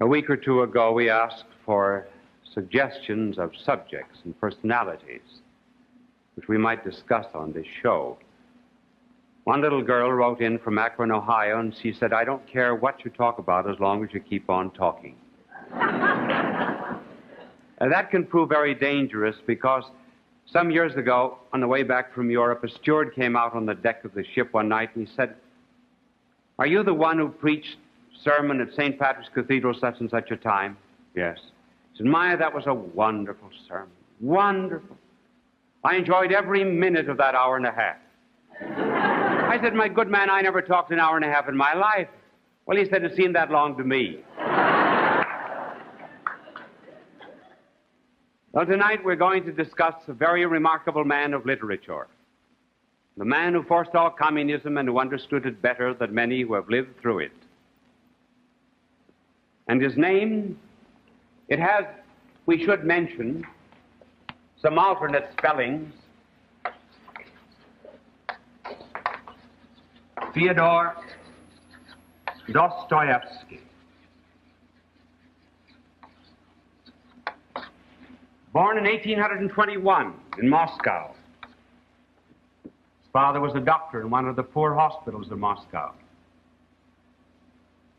A week or two ago, we asked for suggestions of subjects and personalities which we might discuss on this show. One little girl wrote in from Akron, Ohio, and she said, "I don't care what you talk about as long as you keep on talking." That can prove very dangerous because some years ago, on the way back from Europe, a steward came out on the deck of the ship one night and he said, "Are you the one who preached sermon at St. Patrick's Cathedral such and such a time?" "Yes." He said, "My, that was a wonderful sermon. Wonderful. I enjoyed every minute of that hour and a half." I said, "My good man, I never talked an hour and a half in my life." Well, he said, "It seemed that long to me." Well, tonight we're going to discuss a very remarkable man of literature. The man who foresaw communism and who understood it better than many who have lived through it. And his name, it has, we should mention, some alternate spellings. Fyodor Dostoevsky. Born in 1821 in Moscow. His father was a doctor in one of the poor hospitals of Moscow.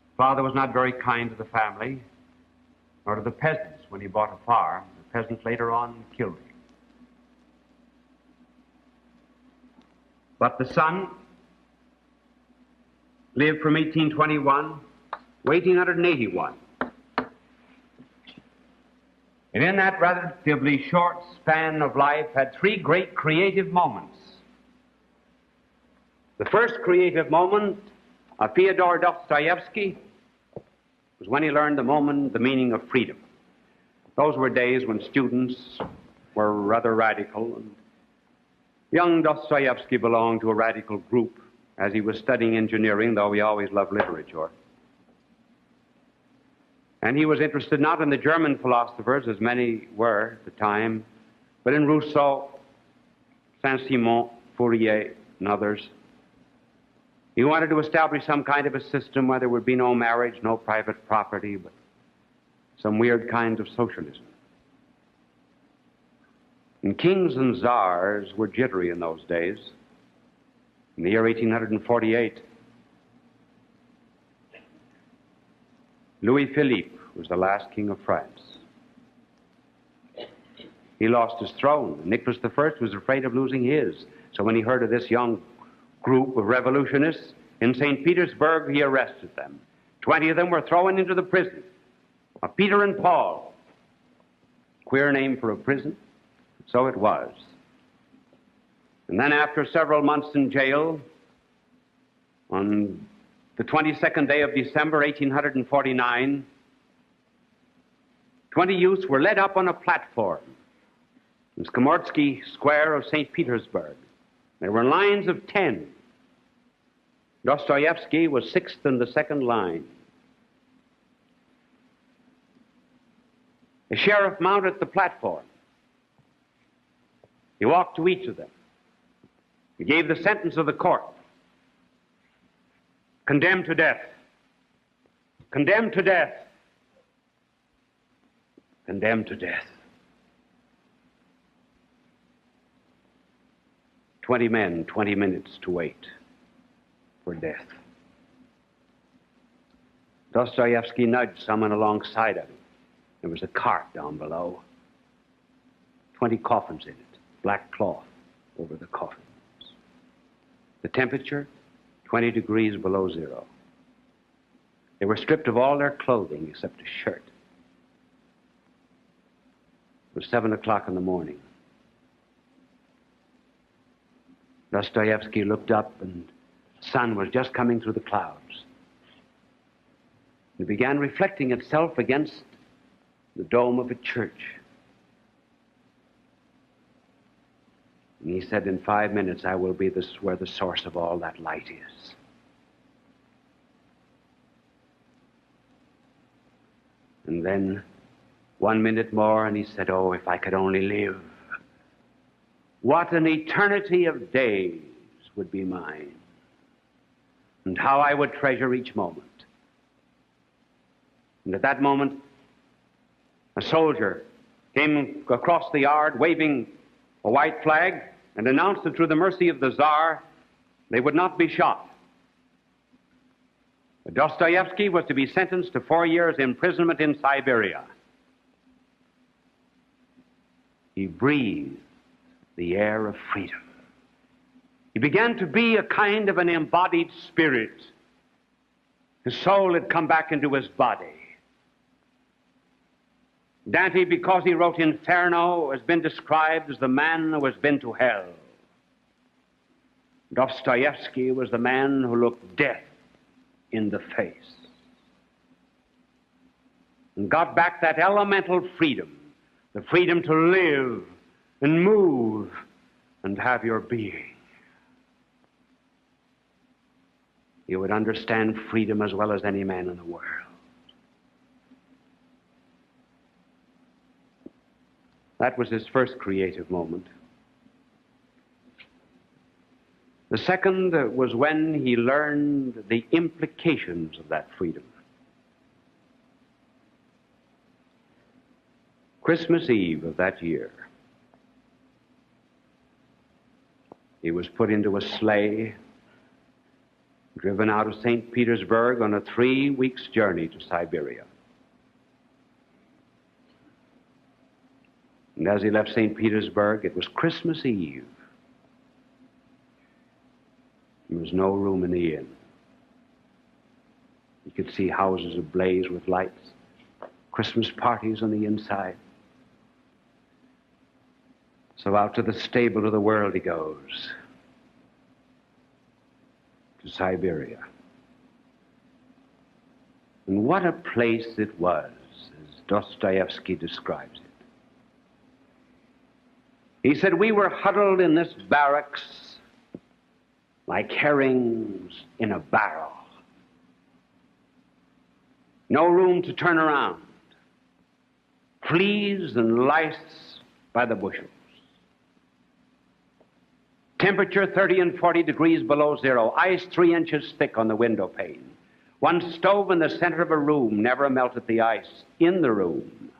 His father was not very kind to the family, nor to the peasants when he bought a farm. The peasants later on killed him. But the son lived from 1821 to 1881. And in that relatively short span of life had three great creative moments. The first creative moment of Fyodor Dostoevsky was when he learned the meaning of freedom. Those were days when students were rather radical, and young Dostoevsky belonged to a radical group as he was studying engineering, though he always loved literature. And he was interested not in the German philosophers, as many were at the time, but in Rousseau, Saint-Simon, Fourier, and others. He wanted to establish some kind of a system where there would be no marriage, no private property, but some weird kind of socialism. And kings and czars were jittery in those days. In the year 1848, Louis Philippe was the last king of France. He lost his throne. Nicholas I was afraid of losing his. So when he heard of this young group of revolutionists in St. Petersburg, he arrested them. 20 of them were thrown into the prison of Peter and Paul. Queer name for a prison. So it was. And then after several months in jail, on the 22nd day of December, 1849, 20 youths were led up on a platform in Skomorsky Square of St. Petersburg. There were lines of 10. Dostoevsky was sixth in the second line. The sheriff mounted the platform. He walked to each of them. He gave the sentence of the court. Condemned to death. Condemned to death. Condemned to death. 20 men, 20 minutes to wait for death. Dostoevsky nudged someone alongside of him. There was a cart down below. 20 coffins in it. Black cloth over the coffins. The temperature, 20 degrees below zero. They were stripped of all their clothing except a shirt. It was 7 o'clock in the morning. Dostoevsky looked up, and the sun was just coming through the clouds. It began reflecting itself against the dome of a church. And he said, in 5 minutes, I will be where the source of all that light is. And then 1 minute more, and he said, oh, if I could only live. What an eternity of days would be mine, and how I would treasure each moment. And at that moment, a soldier came across the yard waving a white flag and announced that through the mercy of the Tsar, they would not be shot. Dostoevsky was to be sentenced to 4 years' imprisonment in Siberia. He breathed the air of freedom. He began to be a kind of an embodied spirit. His soul had come back into his body. Dante, because he wrote Inferno, has been described as the man who has been to hell. Dostoevsky was the man who looked death in the face and got back that elemental freedom, the freedom to live and move and have your being. You would understand freedom as well as any man in the world. That was his first creative moment. The second was when he learned the implications of that freedom. Christmas Eve of that year, he was put into a sleigh, driven out of St. Petersburg on a 3 weeks journey to Siberia. And as he left St. Petersburg, it was Christmas Eve. There was no room in the inn. You could see houses ablaze with lights, Christmas parties on the inside. So out to the stable of the world he goes, to Siberia. And what a place it was, as Dostoevsky describes it. He said, we were huddled in this barracks like herrings in a barrel. No room to turn around. Fleas and lice by the bushels. Temperature 30 and 40 degrees below zero. Ice 3 inches thick on the window pane. One stove in the center of a room never melted the ice in the room.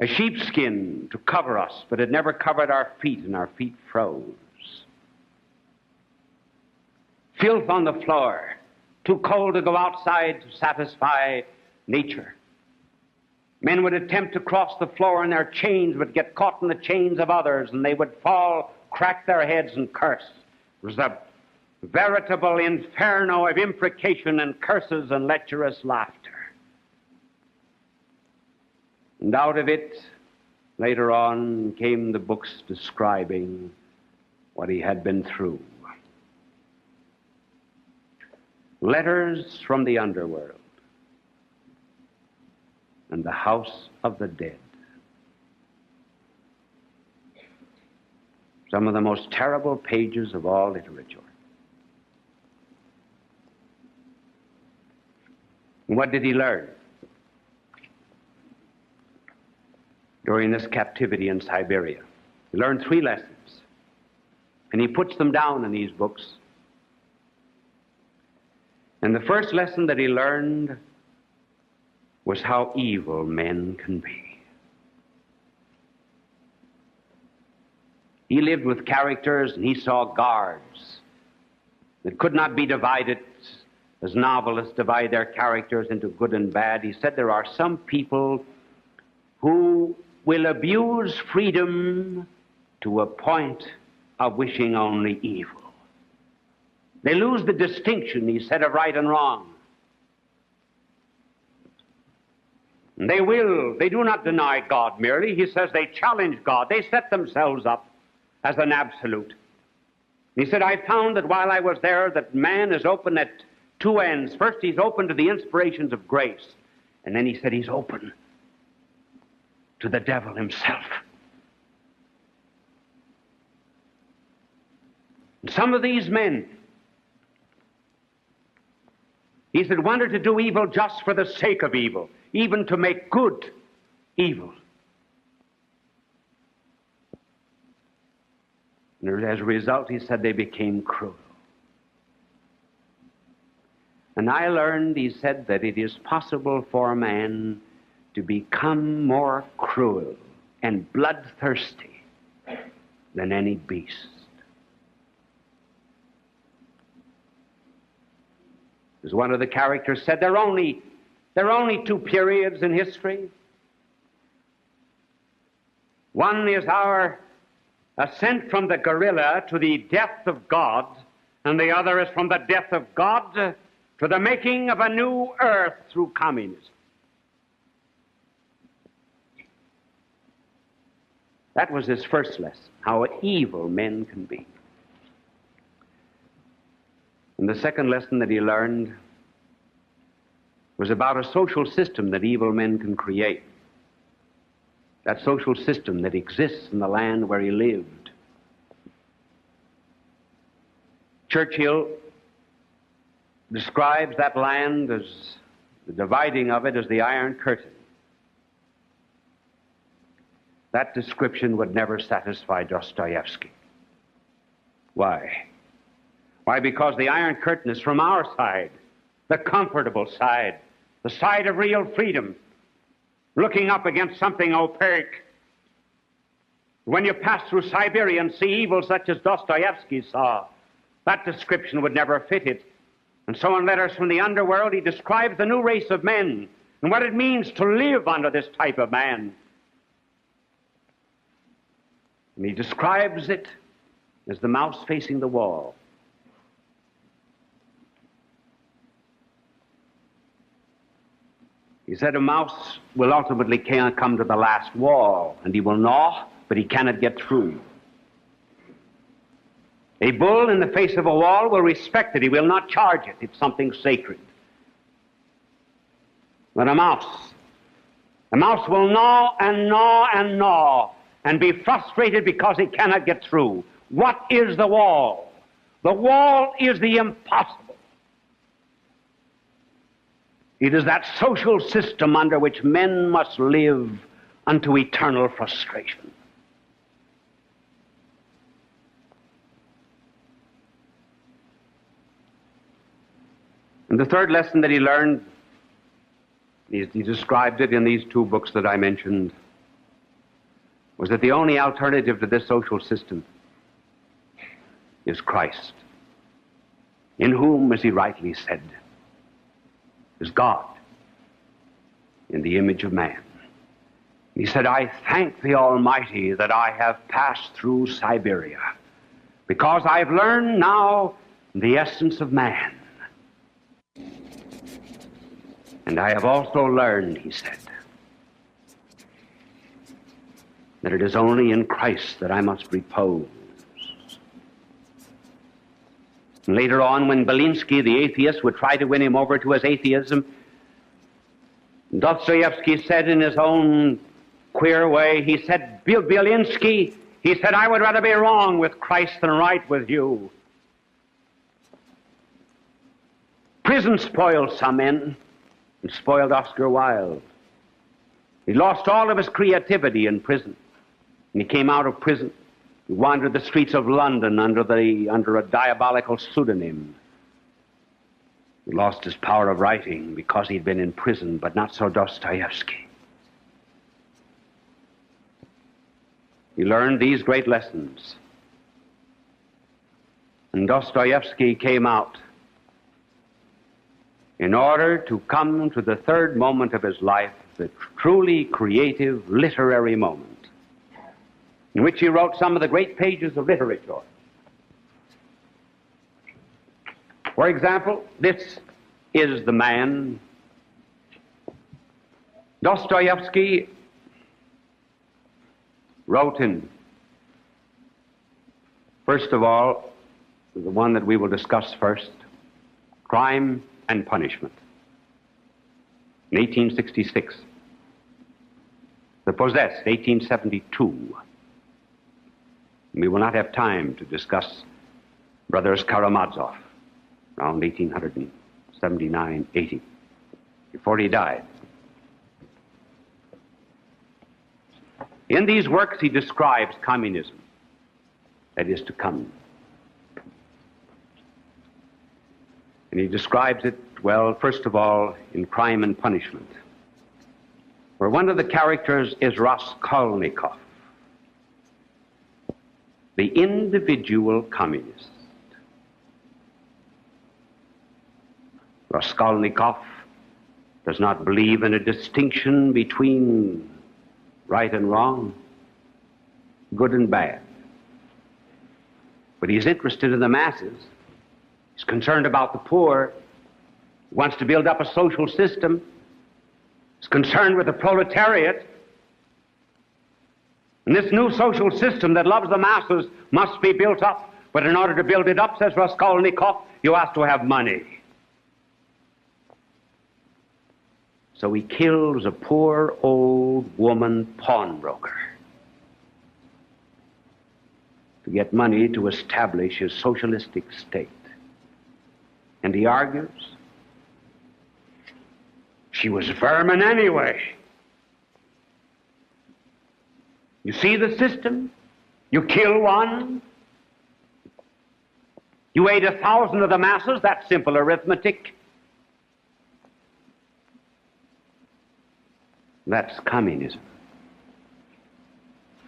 A sheepskin to cover us, but it never covered our feet, and our feet froze. Filth on the floor, too cold to go outside to satisfy nature. Men would attempt to cross the floor and their chains would get caught in the chains of others and they would fall, crack their heads and curse. It was a veritable inferno of imprecation and curses and lecherous laughter. And out of it, later on, came the books describing what he had been through. Letters from the underworld and the house of the dead. Some of the most terrible pages of all literature. And what did he learn during this captivity in Siberia? He learned 3 lessons, and he puts them down in these books. And the first lesson that he learned was how evil men can be. He lived with characters and he saw guards that could not be divided as novelists divide their characters into good and bad. He said there are some people who will abuse freedom to a point of wishing only evil. They lose the distinction, he said, of right and wrong. And they do not deny God merely. He says they challenge God. They set themselves up as an absolute. He said, I found that while I was there, that man is open at 2 ends. First, he's open to the inspirations of grace. And then he said he's open to the devil himself. And some of these men, he said, wanted to do evil just for the sake of evil, even to make good evil. And as a result, he said, they became cruel. And I learned, he said, that it is possible for a man to become more cruel and bloodthirsty than any beast. As one of the characters said, there are only two periods in history. One is our ascent from the gorilla to the death of God, and the other is from the death of God to the making of a new earth through communism. That was his first lesson, how evil men can be. And the second lesson that he learned was about a social system that evil men can create. That social system that exists in the land where he lived. Churchill describes that land as the dividing of it as the Iron Curtain. That description would never satisfy Dostoevsky. Why? Why, because the Iron Curtain is from our side, the comfortable side, the side of real freedom, looking up against something opaque. When you pass through Siberia and see evil such as Dostoevsky saw, that description would never fit it. And so in Letters from the Underworld, he describes the new race of men and what it means to live under this type of man. And he describes it as the mouse facing the wall. He said a mouse will ultimately come to the last wall, and he will gnaw, but he cannot get through. A bull in the face of a wall will respect it. He will not charge it. It's something sacred. But a mouse will gnaw and gnaw and gnaw and be frustrated because he cannot get through. What is the wall? The wall is the impossible. It is that social system under which men must live unto eternal frustration. And the third lesson that he learned, he described it in these two books that I mentioned, was that the only alternative to this social system is Christ, in whom, as he rightly said, is God in the image of man. He said, I thank the Almighty that I have passed through Siberia, because I've learned now the essence of man. And I have also learned, he said, that it is only in Christ that I must repose. And later on, when Belinsky, the atheist, would try to win him over to his atheism, Dostoevsky said in his own queer way, he said, Belinsky, he said, I would rather be wrong with Christ than right with you. Prison spoiled some men and spoiled Oscar Wilde. He lost all of his creativity in prison. And he came out of prison. He wandered the streets of London under a diabolical pseudonym. He lost his power of writing because he'd been in prison, but not so Dostoevsky. He learned these great lessons. And Dostoevsky came out in order to come to the third moment of his life, the truly creative literary moment, in which he wrote some of the great pages of literature. For example, this is the man. Dostoevsky wrote in, first of all, the one that we will discuss first, Crime and Punishment, in 1866. The Possessed, 1872. We will not have time to discuss Brothers Karamazov, around 1879-80, before he died. In these works, he describes communism that is to come. And he describes it, well, first of all, in Crime and Punishment, where one of the characters is Raskolnikov, the individual communist. Raskolnikov does not believe in a distinction between right and wrong, good and bad. But he's interested in the masses. He's concerned about the poor. He wants to build up a social system. He's concerned with the proletariat. And this new social system that loves the masses must be built up. But in order to build it up, says Raskolnikov, you have to have money. So he kills a poor old woman pawnbroker to get money to establish his socialistic state. And he argues, she was vermin anyway. You see the system? You kill one, you aid 1,000 of the masses, that's simple arithmetic. That's communism.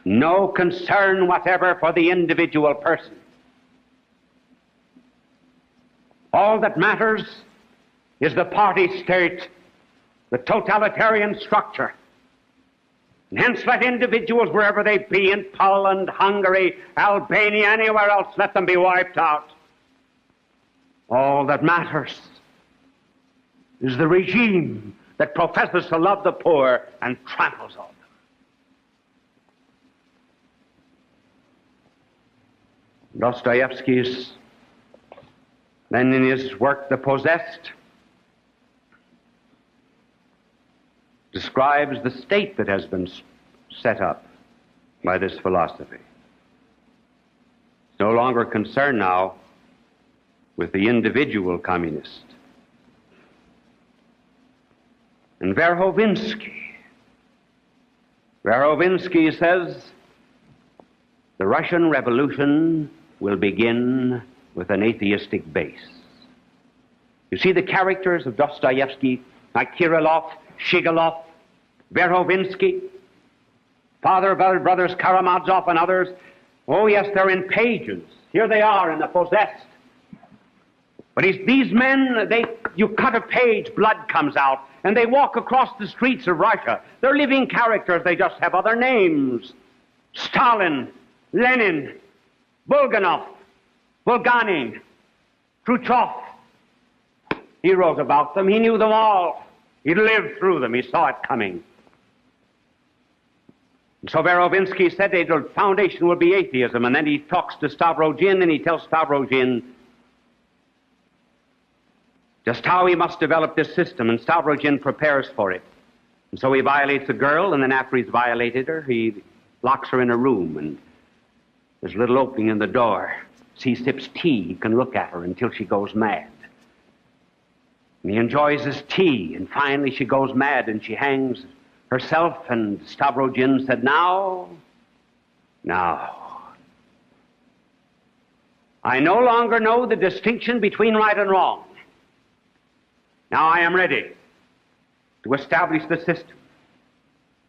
No concern whatever for the individual person. All that matters is the party state, the totalitarian structure. And hence let individuals, wherever they be, in Poland, Hungary, Albania, anywhere else, let them be wiped out. All that matters is the regime that professes to love the poor and tramples on them. Dostoevsky's, then in his work, The Possessed, describes the state that has been set up by this philosophy. It's no longer concerned now with the individual communist. And Verhovinsky says the Russian Revolution will begin with an atheistic base. You see the characters of Dostoevsky, like Kirillov, Shigalov, Verhovinsky, father of other brothers Karamazov and others. Oh yes, they're in pages. Here they are in The Possessed. But these men, you cut a page, blood comes out, and they walk across the streets of Russia. They're living characters, they just have other names. Stalin, Lenin, Bulganov, Bulganin, Khrushchev. He wrote about them, he knew them all. He lived through them, he saw it coming. And so Verhovinsky said the foundation will be atheism, and then he talks to Stavrogin, and he tells Stavrogin just how he must develop this system, and Stavrogin prepares for it. And so he violates a girl, and then after he's violated her, he locks her in a room, and there's a little opening in the door. As he sips tea, he can look at her until she goes mad. And he enjoys his tea, and finally she goes mad, and she hangs herself, and Stavrogin said, now, I no longer know the distinction between right and wrong. Now I am ready to establish the system.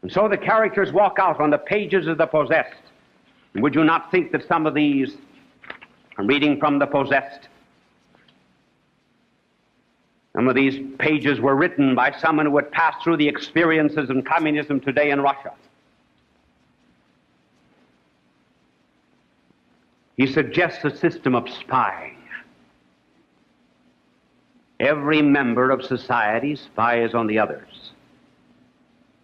And so the characters walk out on the pages of The Possessed. And would you not think that some of these, I'm reading from The Possessed, some of these pages were written by someone who had passed through the experiences of communism today in Russia. He suggests a system of spying. Every member of society spies on the others,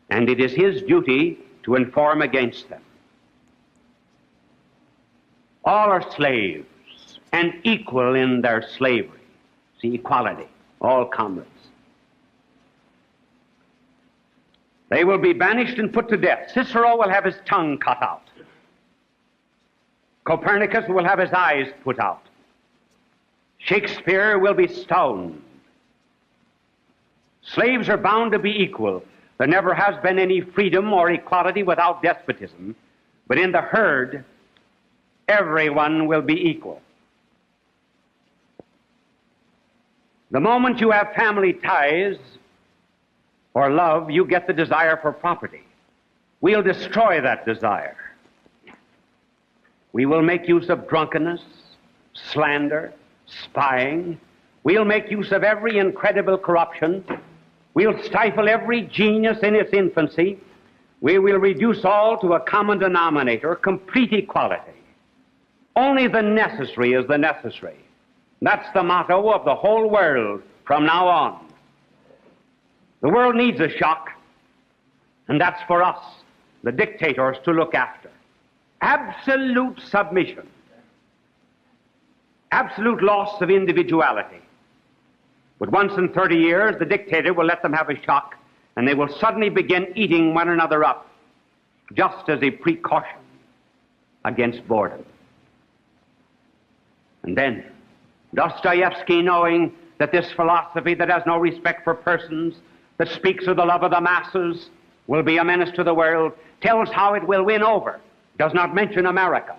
and it is his duty to inform against them. All are slaves and equal in their slavery. See, equality, all comrades. They will be banished and put to death. Cicero will have his tongue cut out. Copernicus will have his eyes put out. Shakespeare will be stoned. Slaves are bound to be equal. There never has been any freedom or equality without despotism, but in the herd, everyone will be equal. The moment you have family ties or love, you get the desire for property. We'll destroy that desire. We will make use of drunkenness, slander, spying. We'll make use of every incredible corruption. We'll stifle every genius in its infancy. We will reduce all to a common denominator, complete equality. Only the necessary is the necessary. That's the motto of the whole world from now on. The world needs a shock, and that's for us, the dictators, to look after. Absolute submission. Absolute loss of individuality. But once in 30 years, the dictator will let them have a shock, and they will suddenly begin eating one another up, just as a precaution against boredom. And then, Dostoevsky, knowing that this philosophy that has no respect for persons, that speaks of the love of the masses, will be a menace to the world, tells how it will win over. Does not mention America.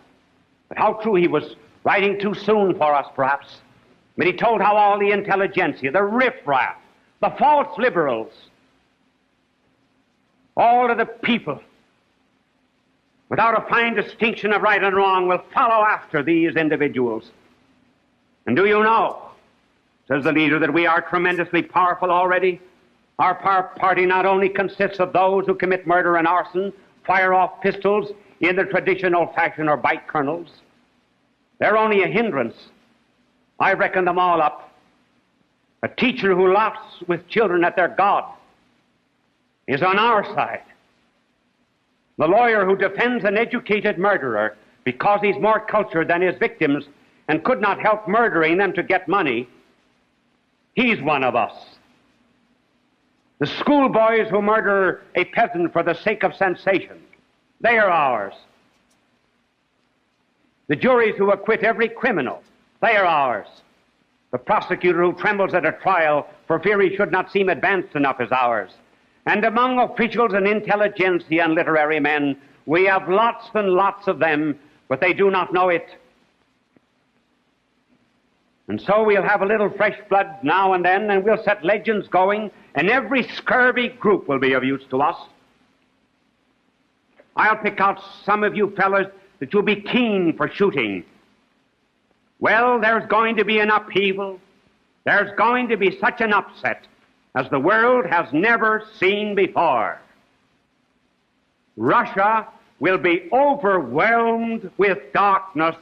But how true he was writing too soon for us, perhaps. But he told how all the intelligentsia, the riffraff, the false liberals, all of the people, without a fine distinction of right and wrong, will follow after these individuals. And do you know, says the leader, that we are tremendously powerful already? Our party not only consists of those who commit murder and arson, fire off pistols in the traditional fashion, or bite colonels. They're only a hindrance. I reckon them all up. A teacher who laughs with children at their God is on our side. The lawyer who defends an educated murderer because he's more cultured than his victims and could not help murdering them to get money, he's one of us. The schoolboys who murder a peasant for the sake of sensation, they are ours. The juries who acquit every criminal, they are ours. The prosecutor who trembles at a trial for fear he should not seem advanced enough is ours. And among officials and intelligentsia and literary men, we have lots and lots of them, but they do not know it. And so we'll have a little fresh blood now and then, and we'll set legends going, and every scurvy group will be of use to us. I'll pick out some of you fellows that you'll be keen for shooting. Well, there's going to be an upheaval. There's going to be such an upset as the world has never seen before. Russia will be overwhelmed with darkness